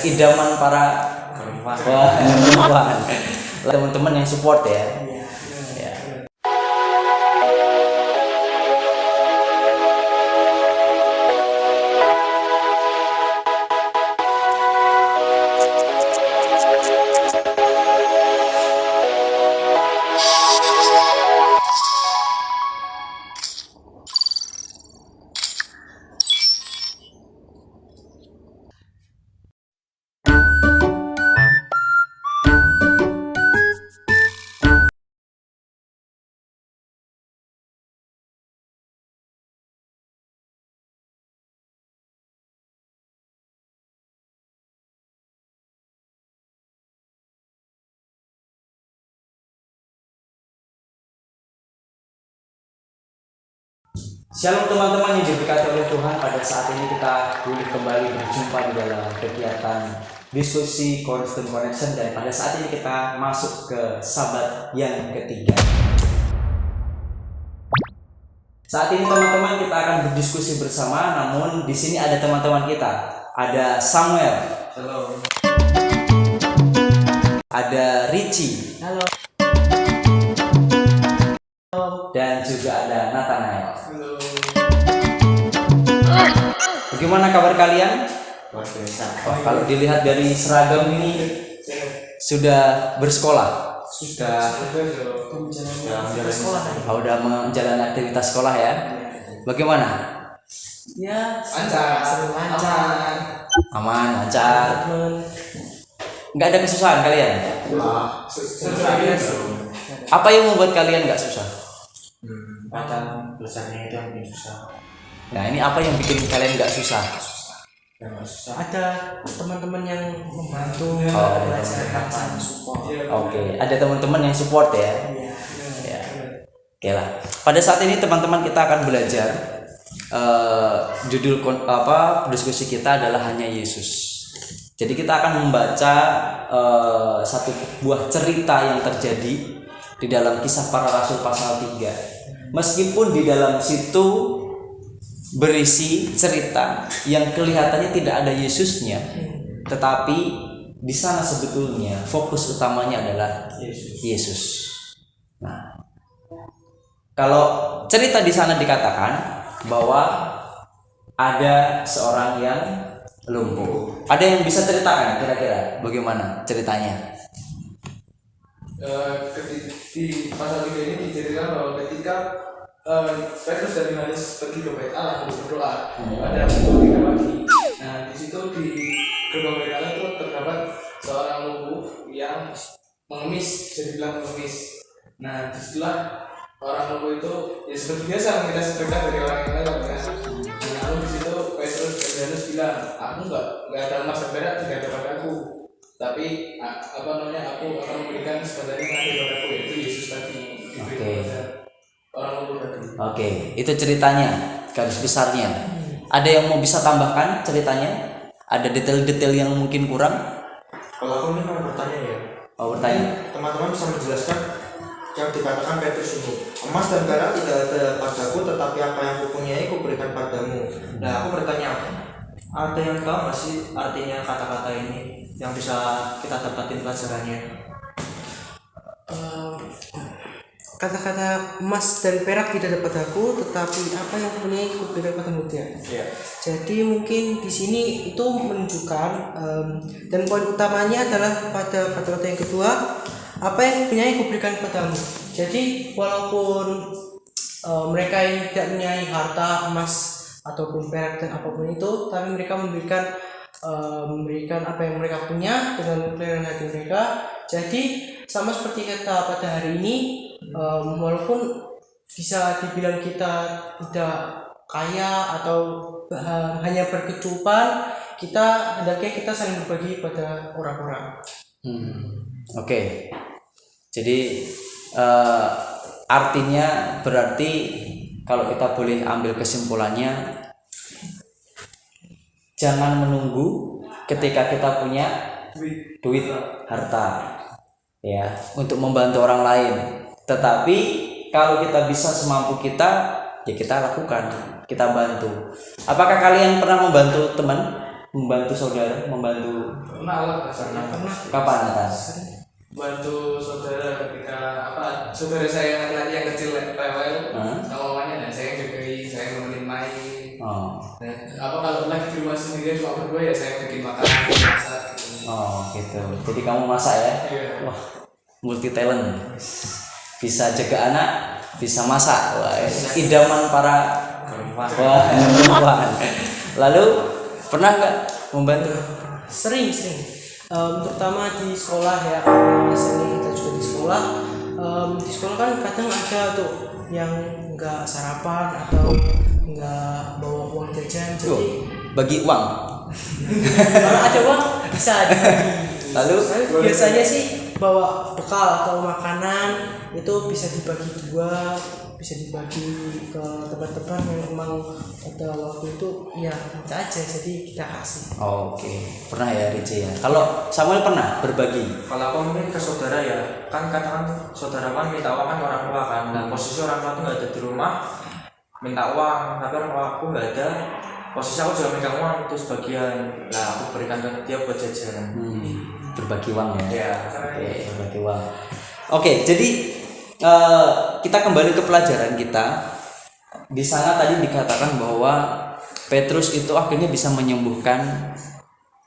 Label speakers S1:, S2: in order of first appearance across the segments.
S1: idaman para perempuan. Teman-teman yang support ya. Ya. Shalom teman-teman yang diberkati oleh Tuhan. Pada saat ini kita boleh kembali berjumpa di dalam kegiatan diskusi Constant Connection, dan pada saat ini kita masuk ke sabat yang ketiga. Saat ini teman-teman kita akan berdiskusi bersama, namun di sini ada teman-teman kita. Ada Samuel.
S2: Halo.
S1: Ada Richie.
S2: Halo.
S1: Dan juga ada Nathanael.
S2: Halo.
S1: Bagaimana kabar kalian?
S2: Luar biasa.
S1: Kalau dilihat dari seragam ini sudah bersekolah.
S2: Sudah
S1: Udah menjalani aktivitas sekolah ya. Bagaimana?
S2: Ya, lancar.
S1: Aman, lancar. Nggak ada kesusahan kalian? Apa yang membuat kalian nggak susah?
S2: Kadang belajarnya itu yang bikin susah.
S1: Nah, ini apa yang bikin kalian nggak susah?
S2: Ada teman-teman yang membantu
S1: belajar,
S2: support.
S1: Oke, ada teman-teman yang support ya. Ya. Oke lah. Pada saat ini teman-teman kita akan belajar. Judul diskusi kita adalah Hanya Yesus. Jadi kita akan membaca satu buah cerita yang terjadi di dalam Kisah Para Rasul pasal 3. Meskipun di dalam situ berisi cerita yang kelihatannya tidak ada Yesusnya, tetapi di sana sebetulnya fokus utamanya adalah Yesus. Nah, kalau cerita di sana dikatakan bahwa ada seorang yang lumpuh. Ada yang bisa ceritakan kira-kira bagaimana ceritanya?
S3: Di pasal 3 ini diceritakan bahwa ketika Petrus dan Yohanes pergi ke Bait Allah untuk berdoa pada pukul 3 pagi. Nah, di situ di gerbang Bait Allah itu terdapat seorang lumpuh yang mengemis, bisa dibilang mengemis. Nah, disitulah orang lumpuh itu ya seperti biasa kita sedekah dari orang yang lain kan. Nah, lalu di situ Petrus dan Yohanes bilang, aku nggak ada emas dan perak, tidak ada padaku. Tapi aku akan memberikan sebenarnya yang ada padaku, yaitu Yesus tadi. Orang lumpuh tadi.
S1: Oke, itu ceritanya, garis besarnya. Ada yang mau bisa tambahkan ceritanya? Ada detail-detail yang mungkin kurang?
S2: Kalau aku ini mau bertanya ya.
S1: Oh, bertanya.
S2: Teman-teman bisa menjelaskan yang dikatakan Petrus ini. Emas dan perak tidak ada padaku, tetapi apa yang kupunyai kuberikan padamu. Nah, aku bertanya, ada yang tahu nggak sih artinya kata-kata ini yang bisa kita dapatin pelajarannya?
S4: Kata-kata emas dan perak tidak dapat aku, tetapi apa yang punya aku berikan padamu dia. Jadi mungkin di sini itu menunjukkan dan poin utamanya adalah pada kata-kata yang kedua, apa yang punya aku berikan padamu. Jadi walaupun mereka yang tidak punya harta emas ataupun perak dan apapun itu, tapi mereka memberikan apa yang mereka punya dengan kerelaan hati mereka. Jadi sama seperti kita pada hari ini, walaupun bisa dibilang kita tidak kaya atau hanya berkecukupan, kita hendaknya kita saling berbagi pada orang-orang.
S1: Oke. Jadi artinya berarti kalau kita boleh ambil kesimpulannya, jangan menunggu ketika kita punya duit, harta ya untuk membantu orang lain. Tetapi kalau kita bisa semampu kita, ya kita lakukan, kita bantu. Apakah kalian pernah membantu teman? membantu saudara, membantu
S3: Pernah lah rasanya.
S4: Pernah.
S1: kapan Nathan?
S3: Bantu saudara ketika saudara saya yang laki-laki yang kecil rewel sama mamanya, dan saya jagain, saya nemenin main.
S1: Oh.
S3: Dan kalau lagi di rumah sendiri cuma berdua ya saya bikin makanan, masak gitu.
S1: Oh gitu. Jadi kamu masak ya?
S3: Iya.
S1: Wah, multi talent. Bisa jaga anak, bisa masak. Wah, idaman para perempuan. Lalu pernah nggak membantu?
S4: Sering. Terutama di sekolah ya, karena sering kita juga di sekolah. Di sekolah kan kadang ada tuh yang nggak sarapan atau nggak bawa uang jajan,
S1: Tuh,
S4: jadi
S1: bagi uang.
S4: kalau ada uang bisa dibagi.
S1: Lalu
S4: Biasanya sih bawa bekal atau makanan itu bisa dibagi dua, bisa dibagi ke teman-teman yang emang pada waktu itu ya minta aja, jadi kita kasih.
S1: Oke, pernah ya Rice ya. Kalau Samuel pernah berbagi.
S2: Kalau aku mungkin ke saudara ya, kan kadang saudara kan minta uang kan ke orang tua kan. Nah posisi orang tua tuh nggak ada di rumah, minta uang, tapi orang tua aku nggak ada. Posisi aku juga megang uang itu sebagian. Nah aku berikan ke dia buat jajan.
S1: Berbagi uang ya.
S2: Ya.
S1: Oke, berbagi uang. Oke, jadi kita kembali ke pelajaran kita. Di sana tadi dikatakan bahwa Petrus itu akhirnya bisa menyembuhkan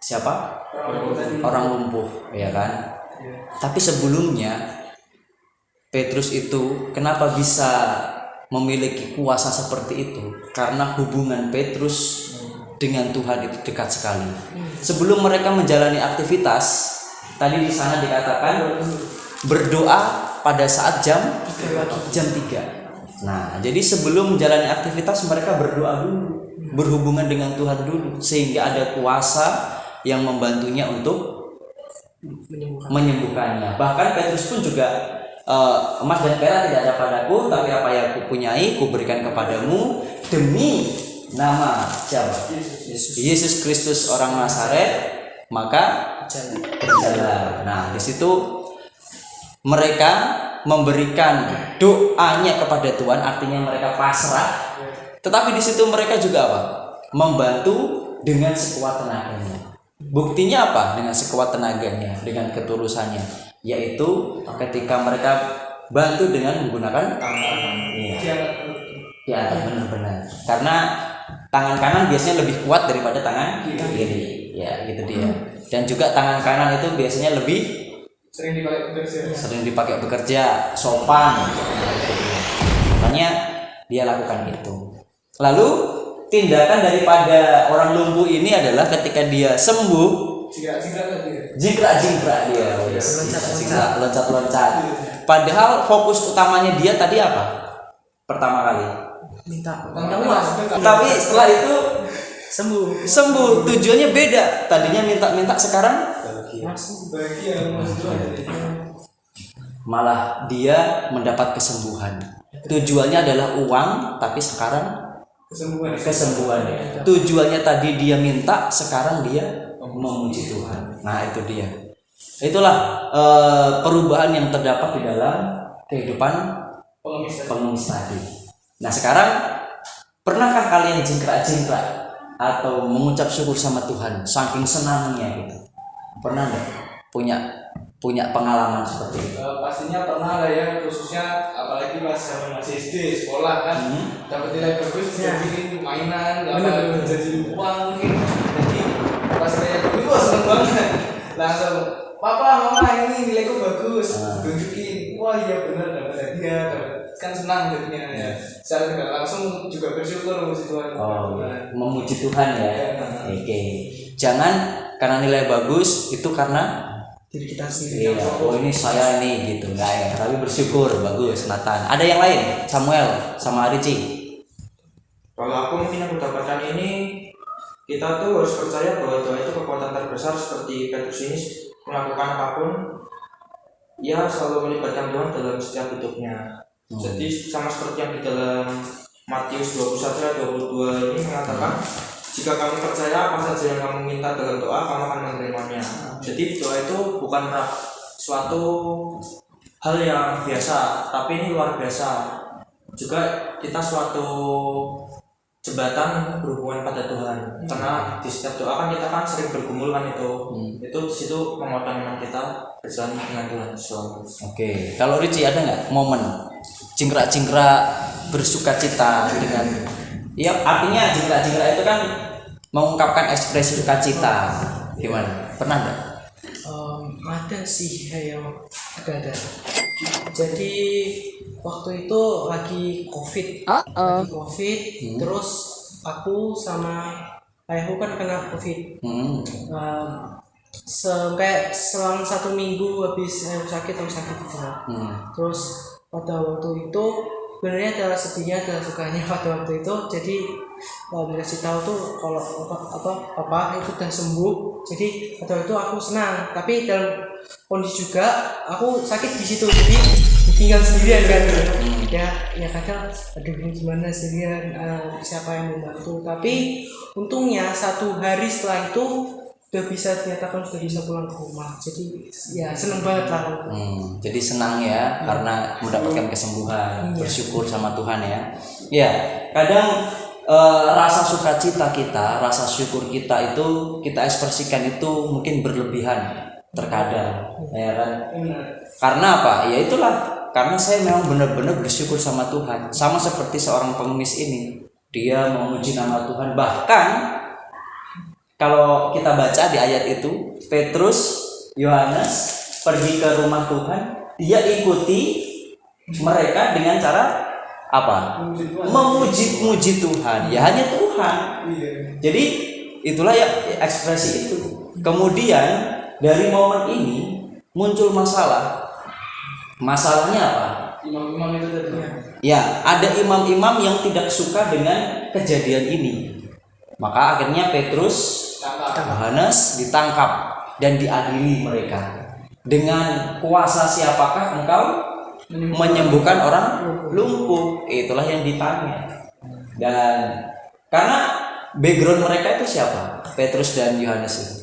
S1: siapa? Orang lumpuh, ya kan? Tapi sebelumnya Petrus itu kenapa bisa memiliki kuasa seperti itu? Karena hubungan Petrus dengan Tuhan itu dekat sekali. Sebelum mereka menjalani aktivitas, tadi di sana dikatakan berdoa pada saat jam 3. Nah, jadi sebelum menjalani aktivitas mereka berdoa dulu, berhubungan dengan Tuhan dulu, sehingga ada kuasa yang membantunya untuk menyembuhkannya. Bahkan Petrus pun juga emas dan perak tidak ada padaku, tapi apa yang kupunyai kuberikan kepadamu demi nama siapa? Yesus Kristus orang Nazaret, maka berjalan. Nah, di situ mereka memberikan doanya kepada Tuhan, artinya mereka pasrah. Tetapi di situ mereka juga apa? Membantu dengan sekuat tenaganya. Buktinya apa? Dengan sekuat tenaganya, dengan ketulusannya, yaitu ketika mereka bantu dengan menggunakan tangan. Iya. Ya, benar-benar. Karena tangan kanan biasanya lebih kuat daripada tangan kiri. Ya, gitu dia. Dan juga tangan kanan itu biasanya lebih sering dipakai bekerja, sopan. Makanya dia lakukan itu. Lalu tindakan daripada orang lumpuh ini adalah ketika dia sembuh, jingkrak dia, loncat. Padahal fokus utamanya dia tadi apa? Pertama kali
S4: Minta
S1: uang. Tapi setelah itu sembuh. Tujuannya beda. Tadinya minta, sekarang malah dia mendapat kesembuhan. Tujuannya adalah uang, tapi sekarang kesembuhan. Tujuannya tadi dia minta, sekarang dia memuji Tuhan. Nah, itu dia. Itulah perubahan yang terdapat di dalam kehidupan pengemis tadi. Nah, sekarang pernahkah kalian jingkrak atau mengucap syukur sama Tuhan saking senangnya gitu? Pernah nggak punya pengalaman seperti itu?
S3: Pastinya pernah lah ya, khususnya apalagi pas zaman masih SD sekolah kan, dapat nilai bagus jadi mainan, dapat jadi uang mungkin. Jadi pas saya dulu seneng banget, langsung papa mama ini nilaiku bagus, tunjukin, wah iya benar dapat hadiah, kan senang jadinya ya. Secara tidak langsung juga bersyukur memuji Tuhan.
S1: Memuji Tuhan ya. Oke. Jangan karena nilai bagus itu karena
S4: diri kita sendiri.
S1: Iya, oh ini saya ini gitu, enggak ya. Tapi bersyukur, bagus Nathan. Ada yang lain? Samuel sama Arici.
S2: Kalau aku mungkin aku dapatkan ini, kita tuh harus percaya bahwa doa itu kekuatan terbesar. Seperti Petrus ini melakukan apapun, ia selalu melibatkan Tuhan dalam setiap hidupnya. Jadi sama seperti yang di dalam Matius 21 ayat 22 ini mengatakan, jika kamu percaya apa saja yang kamu minta dalam doa, kamu akan menerimanya. Jadi doa itu bukan suatu hal yang biasa, tapi ini luar biasa. Juga kita suatu jembatan berhubungan pada Tuhan. Karena di setiap doa kan kita kan sering bergumul kan itu di situ penguatan iman kita berjalan dengan Tuhan selalu.
S1: Oke, kalau Ricci ada nggak momen cingkrak-cingkrak bersukacita dengan, ya artinya cingkrak-cingkrak itu kan mengungkapkan ekspresi sukacita, gimana? Pernah nggak?
S4: Ada sih, ayo ada. Jadi waktu itu lagi COVID, terus aku sama ayahku kan kena COVID. Kayak selang 1 minggu habis aku sakit gitu. Terus pada waktu itu sebenarnya adalah sedihnya adalah sukanya pada waktu itu. Jadi dikasih tahu tuh kalau apa itu udah sembuh. Jadi pada waktu itu aku senang. Tapi dalam kondisi juga aku sakit di situ. Jadi tinggal sendirian kan. Ya kadang aduh ini gimana sendirian, siapa yang membantu. Tapi untungnya 1 hari setelah itu sudah bisa pulang ke rumah. Jadi ya seneng banget lah.
S1: Jadi senang ya karena mendapatkan kesembuhan, bersyukur sama Tuhan ya. Ya, kadang rasa sukacita kita, rasa syukur kita itu kita ekspresikan itu mungkin berlebihan terkadang, ya kan? Karena apa? Ya itulah, karena saya memang benar-benar bersyukur sama Tuhan. Sama seperti seorang pengemis ini, dia memuji nama Tuhan. Bahkan kalau kita baca di ayat itu, Petrus, Yohanes pergi ke rumah Tuhan, dia ikuti mereka dengan cara apa? Memuji Tuhan. Ya hanya Tuhan. Jadi itulah ya ekspresi itu. Kemudian dari momen ini muncul masalah. Masalahnya apa?
S3: Imam-imam itu tadi.
S1: Ya, ada imam-imam yang tidak suka dengan kejadian ini. Maka akhirnya Petrus, Yohanes ditangkap dan diadili mereka. Dengan kuasa siapakah engkau menyembuhkan orang lumpuh? Itulah yang ditanya. Dan karena background mereka itu siapa? Petrus dan Yohanes itu.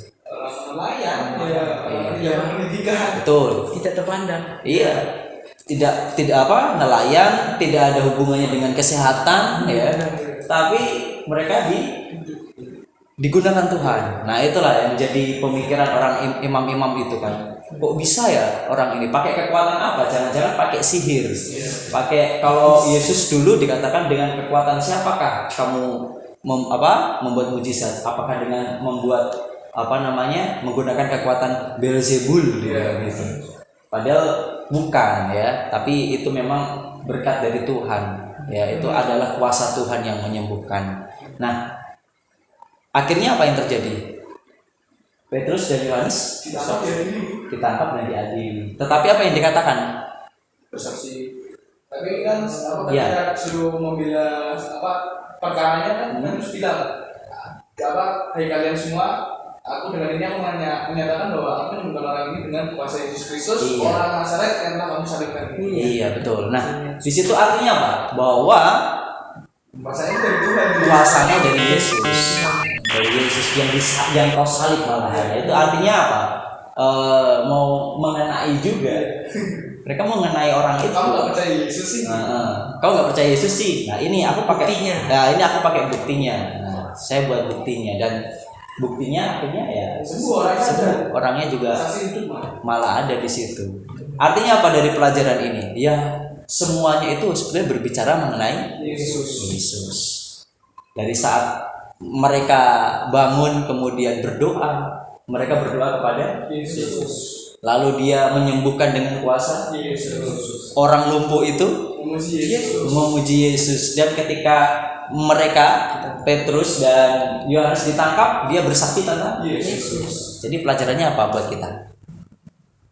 S3: Nelayan, pendidikan.
S1: Betul.
S4: Tidak terpandang.
S1: Iya. Tidak nelayan, tidak ada hubungannya dengan kesehatan ya. Tapi mereka digunakan Tuhan. Nah, itulah yang menjadi pemikiran orang imam-imam itu kan. Kok bisa ya orang ini pakai kekuatan apa? Jangan-jangan pakai sihir. Pakai, kalau Yesus dulu dikatakan dengan kekuatan siapakah kamu membuat mujizat? Apakah dengan membuat menggunakan kekuatan Beelzebul gitu. Padahal bukan ya, tapi itu memang berkat dari Tuhan. Ya, itu adalah kuasa Tuhan yang menyembuhkan. Nah, akhirnya apa yang terjadi? Petrus dan Yohanes ditangkap dan diadili. Tetapi apa yang dikatakan?
S3: Bersaksi. Tapi kan
S1: Ya.
S3: kita suruh membela perkaranya kan harus bilang hai kalian semua, aku dengan ini aku menyatakan bahwa aku menyembuhkan orang ini dengan kuasa Yesus Kristus, orang Nazaret yang telah kamu salibkan.
S1: Iya, betul. Nah, di situ artinya apa? Bahwa
S3: kuasanya dari Tuhan.
S1: Kuasanya dari Yesus. Dari Yesus yang kau salib malahan. Itu artinya apa? Mau mengenai juga. Mereka mau mengenai orang itu.
S3: Kamu nggak percaya Yesus sih?
S1: Kau nggak percaya Yesus sih? Nah, ini aku pakai
S4: buktinya.
S1: Nah, ini aku pakai buktinya. Nah, saya buat buktinya dan buktinya akhirnya ya
S3: Semua
S1: orangnya juga
S3: saksi hidup
S1: malah ada di situ. Artinya apa dari pelajaran ini? Ya, semuanya itu sebenarnya berbicara mengenai Yesus. Dari saat mereka bangun kemudian berdoa, mereka berdoa kepada
S3: Yesus.
S1: Lalu dia menyembuhkan dengan kuasa
S3: Yesus.
S1: orang lumpuh itu memuji Yesus. Dan ketika mereka Petrus dan Yohanes ditangkap, dia bersaksi tentang Yesus. Jadi pelajarannya apa buat kita?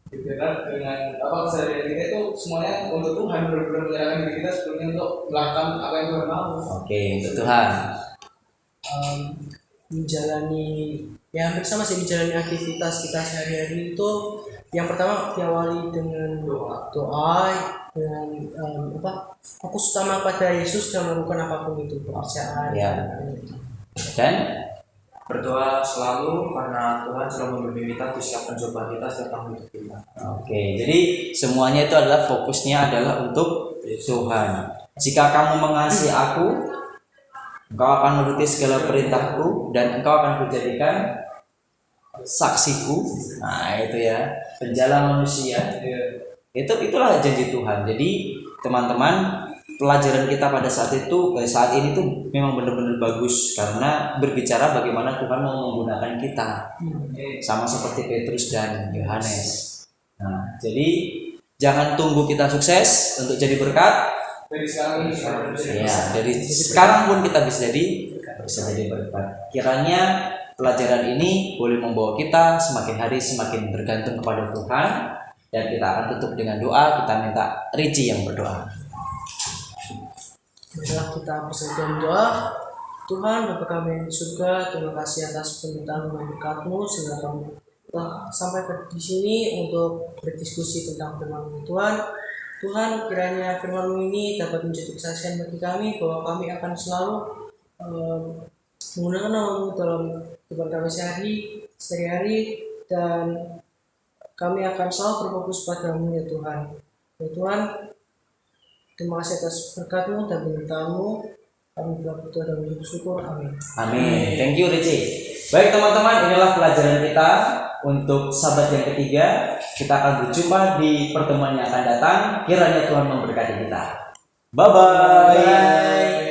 S3: Dengan kesadaran kita itu semuanya untuk Tuhan, benar-benar menyerahkan diri kita sebelumnya untuk melakukan apa yang Tuhan mau.
S1: Oke, untuk Tuhan.
S4: Menjalani ya hampir sama sih, menjalani aktivitas kita sehari-hari itu yang pertama diawali dengan doa dengan fokus utama pada Yesus dan melakukan apapun itu, pekerjaan
S1: dan
S2: berdoa selalu karena Tuhan selalu membimbing kita di setiap pencobaan kita, setiap hidup kita.
S1: Oke, jadi semuanya itu adalah fokusnya adalah untuk Tuhan. Jika kamu mengasihi aku, Engkau akan menuruti segala perintahku dan engkau akan kujadikan saksiku. Nah itu ya, penjala manusia. Itulah janji Tuhan. Jadi teman-teman, pelajaran kita pada saat ini tuh memang benar-benar bagus karena berbicara bagaimana Tuhan mau menggunakan kita, sama seperti Petrus dan Yohanes. Nah jadi jangan tunggu kita sukses untuk jadi berkat.
S3: Dari sekarang ini
S1: Ya, dari sekarang pun kita bisa jadi berkat. Kiranya pelajaran ini boleh membawa kita semakin hari semakin bergantung kepada Tuhan, dan kita akan tutup dengan doa. Kita minta Ricci yang berdoa.
S4: Marilah kita bersama doa. Tuhan Bapa kami yang di surga, terima kasih atas pemberitaan dan berkat-Mu sehingga kami telah sampai di sini untuk berdiskusi tentang firman-Mu Tuhan. Tuhan, kiranya firman-Mu ini dapat menjadi kesaksian bagi kami bahwa kami akan selalu menggunakan nama-Mu dalam kehidupan kami sehari-hari, dan kami akan selalu berfokus pada-Mu ya Tuhan. Ya Tuhan, terima kasih atas berkat-Mu dan pemberitaan-Mu. Kami telah berdoa dan bersyukur. Amin.
S1: Amin. Thank you Ricci. Baik teman-teman, inilah pelajaran kita untuk Sabat yang ketiga. Kita akan berjumpa di pertemuan yang akan datang. Kiranya Tuhan memberkati kita. Bye-bye.